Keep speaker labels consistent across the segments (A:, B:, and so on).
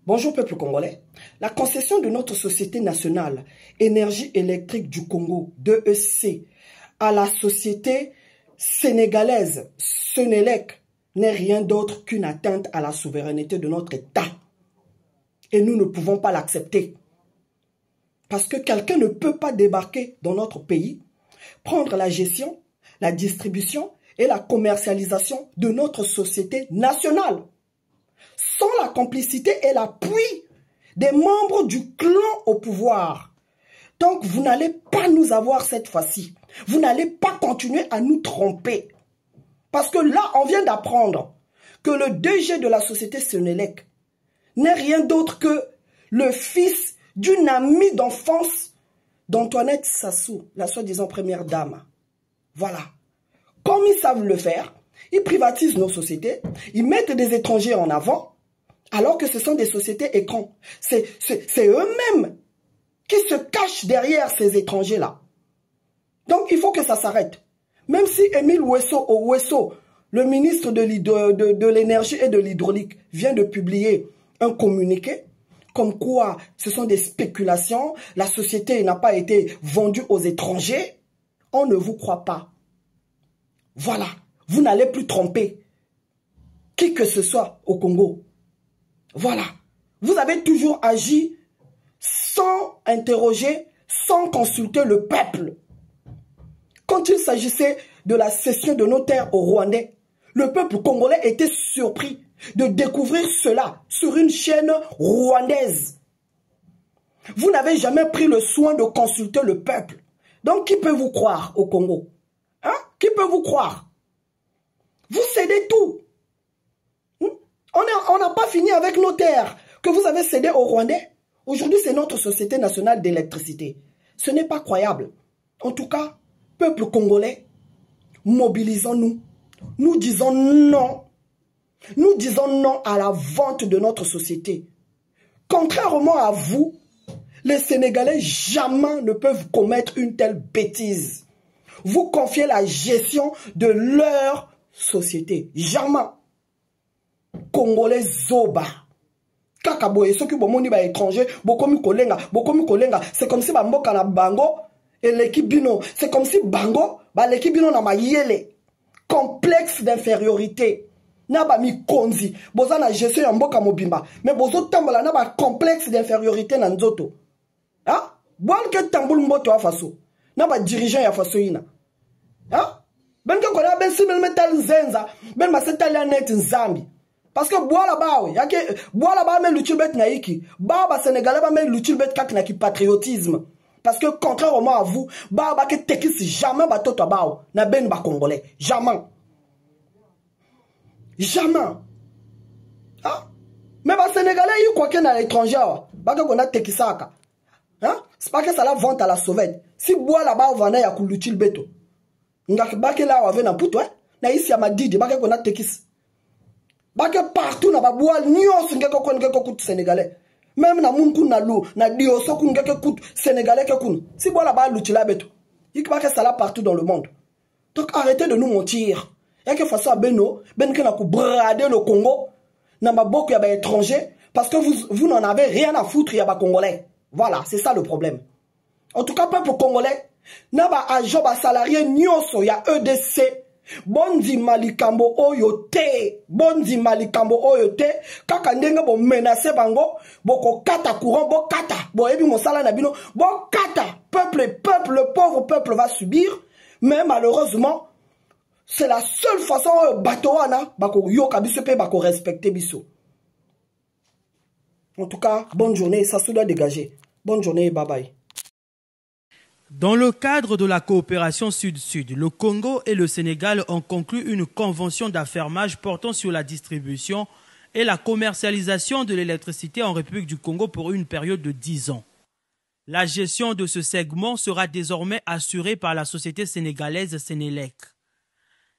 A: Bonjour peuple congolais. La concession de notre société nationale Énergie électrique du Congo, DEC, à la société sénégalaise Senelec n'est rien d'autre qu'une atteinte à la souveraineté de notre État. Et nous ne pouvons pas l'accepter. Parce que quelqu'un ne peut pas débarquer dans notre pays, prendre la gestion, la distribution et la commercialisation de notre société nationale, sans la complicité et l'appui des membres du clan au pouvoir. Donc, vous n'allez pas nous avoir cette fois-ci. Vous n'allez pas continuer à nous tromper. Parce que là, on vient d'apprendre que le DG de la société Senelec n'est rien d'autre que le fils d'une amie d'enfance d'Antoinette Sassou, la soi-disant première dame. Voilà. Comme ils savent le faire, ils privatisent nos sociétés, ils mettent des étrangers en avant, alors que ce sont des sociétés écrans. C'est eux-mêmes qui se cachent derrière ces étrangers-là. Donc, il faut que ça s'arrête. Même si Émile Ouesso, le ministre de l'énergie et de l'hydraulique, vient de publier un communiqué, comme quoi ce sont des spéculations, la société n'a pas été vendue aux étrangers, on ne vous croit pas. Voilà, vous n'allez plus tromper qui que ce soit au Congo. Voilà, vous avez toujours agi sans interroger, sans consulter le peuple. Quand il s'agissait de la cession de nos terres aux Rwandais, le peuple congolais était surpris de découvrir cela sur une chaîne rwandaise. Vous n'avez jamais pris le soin de consulter le peuple. Donc, qui peut vous croire au Congo? Hein? Qui peut vous croire? Vous cédez tout. On n'a pas fini avec nos terres que vous avez cédées aux Rwandais. Aujourd'hui, c'est notre société nationale d'électricité. Ce n'est pas croyable. En tout cas, peuple congolais, mobilisons-nous. Nous disons non. Nous disons non à la vente de notre société. Contrairement à vous, les Sénégalais jamais ne peuvent commettre une telle bêtise. Vous confiez la gestion de leur société. Jamais. Congolais zoba. Kaka boye ceux qui bomoni ba étranger, bokomi kolenga. C'est comme si ba mboka na bango et l'équipe bino. C'est comme si bango ba l'équipe bino na mayele. Complexe d'infériorité. Na ba mi konzi. Boza na gestion ya mboka mobimba. Mais bozo tambola na ba complexe d'infériorité na nzoto. Hein? Boal ke tamboul mboto a faso. Na ba dirigeant ya faso ina. Hein? Ben ke kona ben simel metal zenza. Ben ma setali net nzambi. Parce que bois là-bas, bois là-bas, mais l'utilbet naïki. Baba Sénégalais, mais l'utilbet kak na ki patriotisme. Parce que contrairement à vous, baba ke tekisi jamais ba toto bao na ben ba congolais. Jamais. Jamais. Hein? Mais ba Sénégalais, il quoi qu'il y a à l'étranger, ba que qu'on a tekisaka. Hein? C'est pas que ça la vente à la sauvette. Si bois là-bas, on va na ya ku l'utilbeto. Ngak ba ke là, on va na puto, hein? Na ici ya madidi, ba que qu'on a tekis. Bake partout na baboua nyos ngeko kon ngeko kout sénégalais. Même na munku na lou na dioso kun ngeko kout sénégalais ke kun. Si bola ba l'utila beto. Yik bake sala partout dans le monde. Donc arrêtez de nous mentir. Y'a que façon beno ben ke na ku brader le Congo na maboko ya ba étranger parce que vous n'en avez rien à foutre ya ba congolais. Voilà, c'est ça le problème. En tout cas peuple congolais na ba agent ba salarié nyoso ya EDC. Bondi malikambo oyote, bondi malikambo oyote, kaka ndenge bo menacer bango, boko kata courant, bo kata, bo ebi mosala na bino, bo kata, le pauvre peuple va subir, mais malheureusement, c'est la seule façon bateau wana, bako yoka biso pe bako respecter biso. En tout cas, bonne journée, ça se doit dégager. Bonne journée, bye bye.
B: Dans le cadre de la coopération Sud-Sud, le Congo et le Sénégal ont conclu une convention d'affermage portant sur la distribution et la commercialisation de l'électricité en République du Congo pour une période de 10 ans. La gestion de ce segment sera désormais assurée par la société sénégalaise Senelec.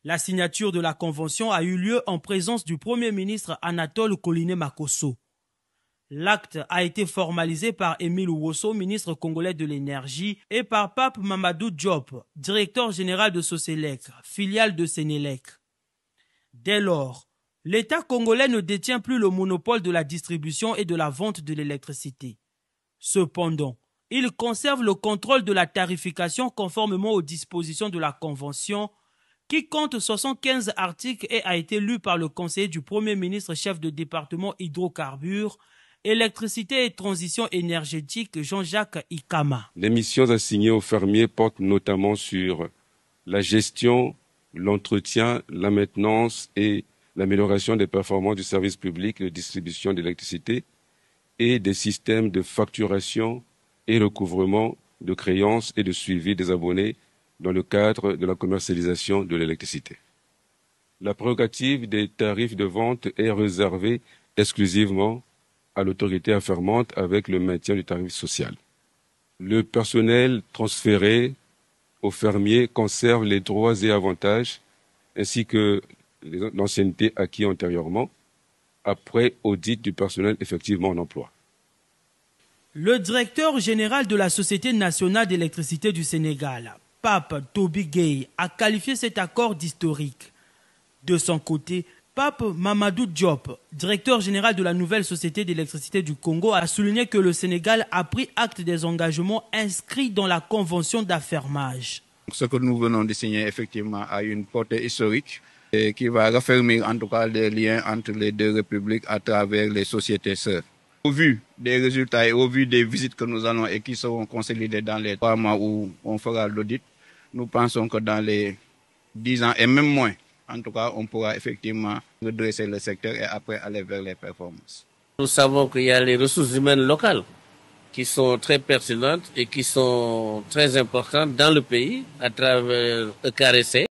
B: La signature de la convention a eu lieu en présence du Premier ministre Anatole Koliné Makosso. L'acte a été formalisé par Émile Ouesso, ministre congolais de l'énergie, et par Pape Mamadou Diop, directeur général de Soselec, filiale de Senelec. Dès lors, l'État congolais ne détient plus le monopole de la distribution et de la vente de l'électricité. Cependant, il conserve le contrôle de la tarification conformément aux dispositions de la Convention qui compte 75 articles et a été lu par le conseiller du Premier ministre chef de département hydrocarbures, électricité et transition énergétique Jean-Jacques Ikama.
C: Les missions assignées aux fermiers portent notamment sur la gestion, l'entretien, la maintenance et l'amélioration des performances du service public de distribution d'électricité et des systèmes de facturation et recouvrement de créances et de suivi des abonnés dans le cadre de la commercialisation de l'électricité. La prérogative des tarifs de vente est réservée exclusivement à l'autorité affermante avec le maintien du tarif social. Le personnel transféré aux fermiers conserve les droits et avantages ainsi que l'ancienneté acquis antérieurement après audit du personnel effectivement en emploi.
B: Le directeur général de la Société nationale d'électricité du Sénégal, Pape Toby Gueye, a qualifié cet accord d'historique. De son côté, Pape Mamadou Diop, directeur général de la nouvelle Société d'électricité du Congo, a souligné que le Sénégal a pris acte des engagements inscrits dans la convention d'affermage.
D: Ce que nous venons de signer effectivement a une portée historique et qui va raffermir en tout cas les liens entre les deux républiques à travers les sociétés sœurs. Au vu des résultats et au vu des visites que nous allons et qui seront consolidées dans les 3 mois où on fera l'audit, nous pensons que dans les 10 ans et même moins, en tout cas, on pourra effectivement redresser le secteur et après aller vers les performances.
E: Nous savons qu'il y a les ressources humaines locales qui sont très pertinentes et qui sont très importantes dans le pays à travers ECAREC.